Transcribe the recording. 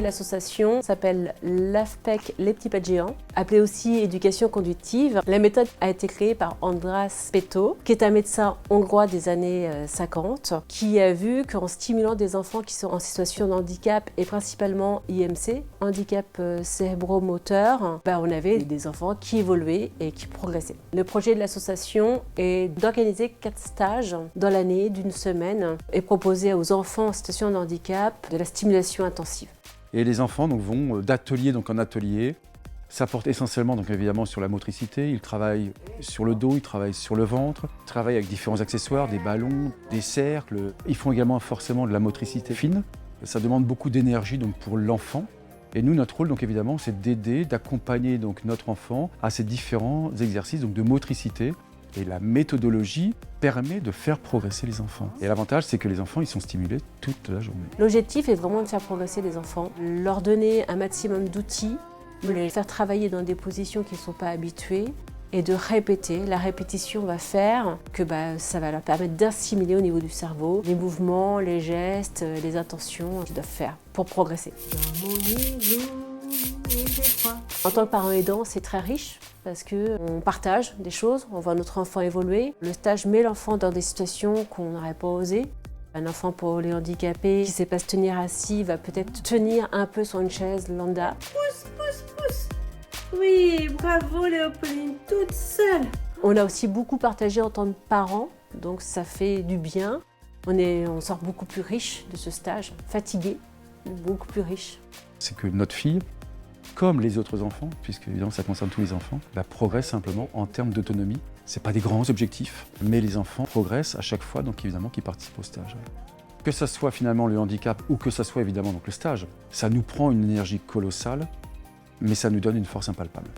de l'association s'appelle l'AFPEC Les Petits Pas de Géants, appelée aussi éducation conductive. La méthode a été créée par András Pétó, qui est un médecin hongrois des années 50, qui a vu qu'en stimulant des enfants qui sont en situation de handicap et principalement IMC, handicap cérébromoteur, on avait des enfants qui évoluaient et qui progressaient. Le projet de l'association est d'organiser 4 stages dans l'année d'une semaine et proposer aux enfants en situation de handicap de la stimulation intensive. Et les enfants vont d'atelier en atelier. Ça porte essentiellement évidemment sur la motricité. Ils travaillent sur le dos, ils travaillent sur le ventre, ils travaillent avec différents accessoires, des ballons, des cercles. Ils font également forcément de la motricité fine. Ça demande beaucoup d'énergie pour l'enfant. Et nous, notre rôle évidemment, c'est d'aider, d'accompagner notre enfant à ces différents exercices de motricité. Et la méthodologie permet de faire progresser les enfants. Et l'avantage, c'est que les enfants, ils sont stimulés toute la journée. L'objectif est vraiment de faire progresser les enfants, leur donner un maximum d'outils, de les faire travailler dans des positions qu'ils ne sont pas habitués et de répéter. La répétition va faire que ça va leur permettre d'assimiler au niveau du cerveau les mouvements, les gestes, les intentions qu'ils doivent faire pour progresser. En tant que parent aidant, c'est très riche parce qu'on partage des choses, on voit notre enfant évoluer. Le stage met l'enfant dans des situations qu'on n'aurait pas osé. Un enfant polyhandicapé qui ne sait pas se tenir assis va peut-être tenir un peu sur une chaise lambda. Pousse, pousse, pousse. Oui, bravo Léopoldine, toute seule. On a aussi beaucoup partagé en tant que parents, donc ça fait du bien. On sort beaucoup plus riche de ce stage, fatigué, beaucoup plus riche. C'est que notre fille, comme les autres enfants, puisque évidemment ça concerne tous les enfants, progresse simplement en termes d'autonomie. Ce pas des grands objectifs, mais les enfants progressent à chaque fois, évidemment, qu'ils participent au stage. Que ça soit finalement le handicap ou que ça soit évidemment le stage, ça nous prend une énergie colossale, mais ça nous donne une force impalpable.